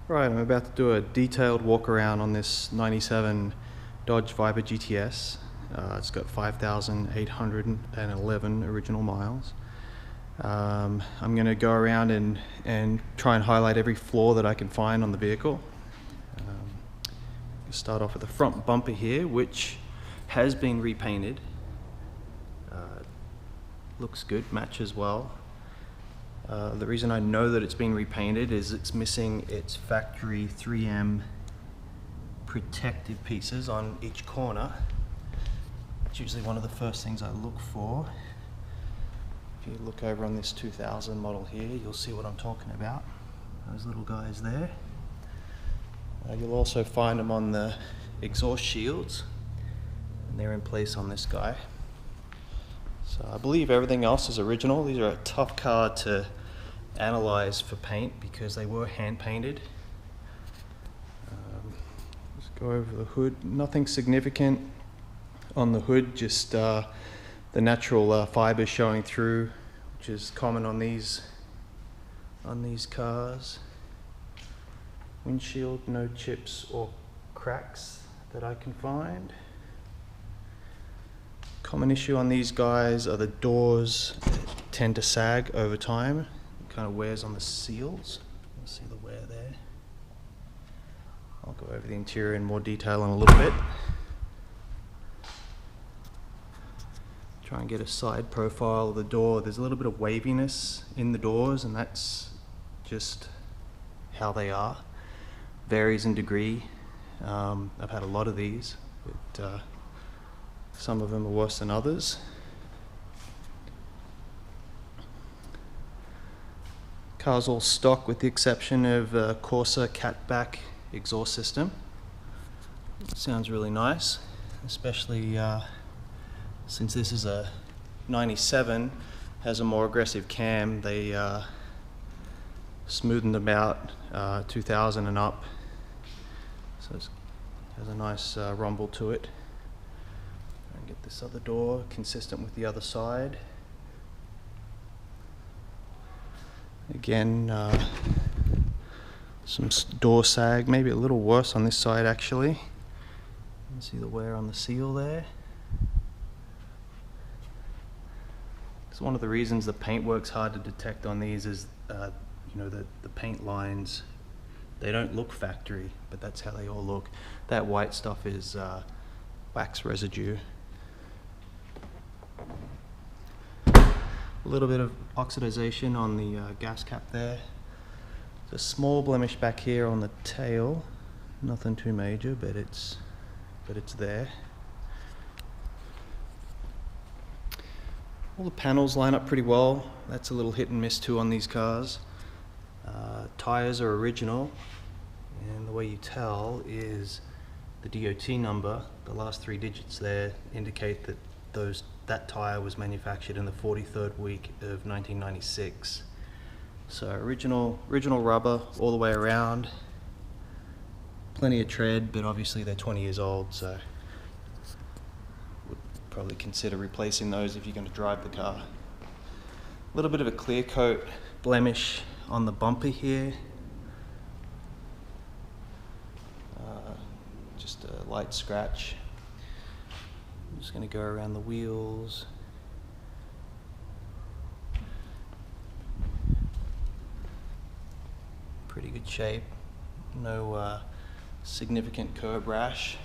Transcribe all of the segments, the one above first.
Right, I'm about to do a detailed walk around on this 97 Dodge Viper GTS. It's got 5,811 original miles. I'm going to go around and try and highlight every flaw that I can find on the vehicle. Start off with the front bumper here, which has been repainted. Looks good, matches well. The reason I know that it's been repainted is it's missing its factory 3M protective pieces on each corner. It's usually one of the first things I look for. If you look over on this 2000 model here, you'll see what I'm talking about. Those little guys there. You'll also find them on the exhaust shields, and they're in place on this guy. So I believe everything else is original. These are a tough car to analyze for paint because they were hand painted. Let's go over the hood. Nothing significant on the hood, just the natural fibers showing through, which is common on these cars. Windshield, no chips or cracks that I can find. Common issue on these guys are the doors tend to sag over time. It kind of wears on the seals. You'll see the wear there. I'll go over the interior in more detail in a little bit. Try and get a side profile of the door. There's a little bit of waviness in the doors, and that's just how they are. Varies in degree. I've had a lot of these, but some of them are worse than others. Car's all stock with the exception of a Corsa catback exhaust system. It sounds really nice, especially since this is a 97, has a more aggressive cam. They smoothened about 2000 and up, so it has a nice rumble to it. And get this other door consistent with the other side. Again, some door sag, maybe a little worse on this side actually. You can see the wear on the seal there. So one of the reasons the paint work's hard to detect on these is the paint lines, they don't look factory, but that's how they all look. That white stuff is wax residue. A little bit of oxidization on the gas cap there. There's a small blemish back here on the tail. Nothing too major, but it's there. All the panels line up pretty well. That's a little hit and miss too on these cars. Tires are original, and the way you tell is the DOT number. The last 3 digits there indicate that that tire was manufactured in the 43rd week of 1996. So original rubber all the way around. Plenty of tread, but obviously they're 20 years old, so would probably consider replacing those if you're going to drive the car. A little bit of a clear coat blemish on the bumper here. Just a light scratch. I'm just going to go around the wheels. Pretty good shape. No significant curb rash.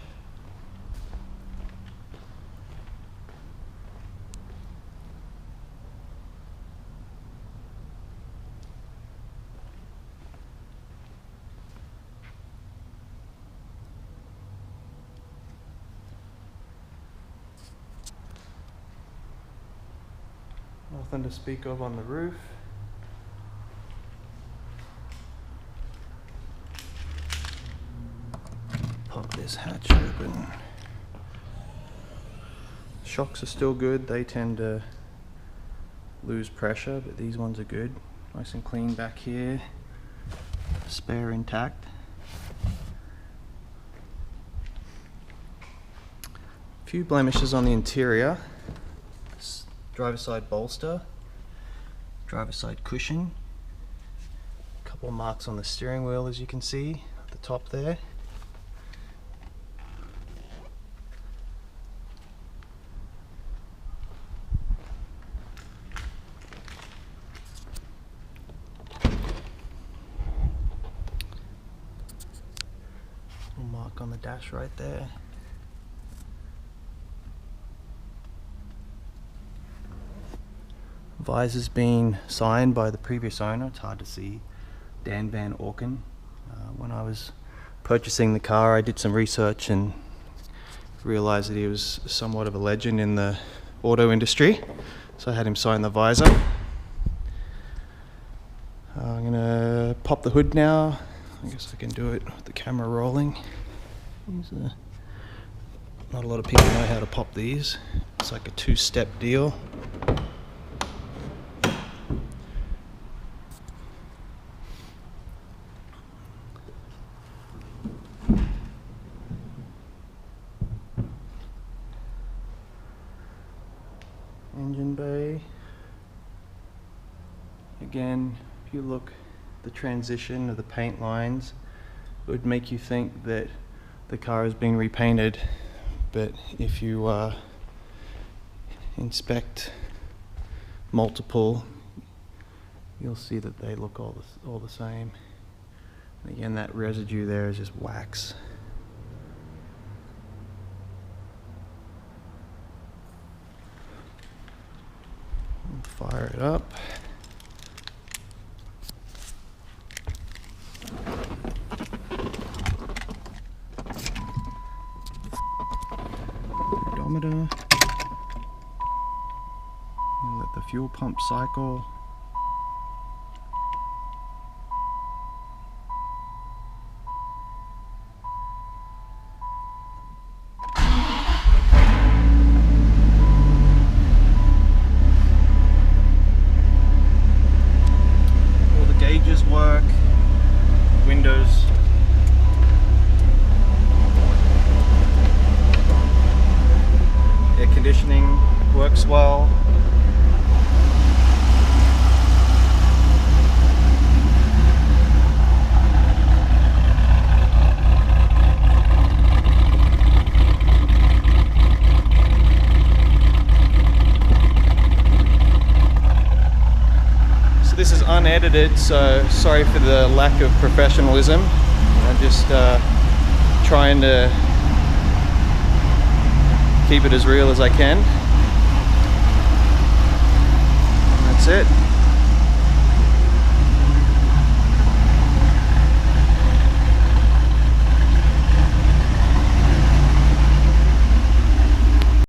Nothing to speak of on the roof. Pop this hatch open. Shocks are still good. They tend to lose pressure, but these ones are good. Nice and clean back here. Spare intact. A few blemishes on the interior. Driver's side bolster, driver's side cushion, a couple couple of marks on the steering wheel, as you can see at the top there. Little mark on the dash right there. Visor's been signed by the previous owner. It's hard to see, Dan Van Auken. When I was purchasing the car, I did some research and realized that he was somewhat of a legend in the auto industry, so I had him sign the visor. I'm gonna pop the hood now. I guess I can do it with the camera rolling. Not a lot of people know how to pop these. It's like a two-step deal. Engine bay. Again, if you look at the transition of the paint lines, it would make you think that the car is being repainted, but if you inspect multiple, you'll see that they look all the same. And again, that residue there is just wax. Fire it up. Odometer. And let the fuel pump cycle. Gauges work, windows, air conditioning works well. This is unedited, so sorry for the lack of professionalism. I'm just trying to keep it as real as I can. And that's it.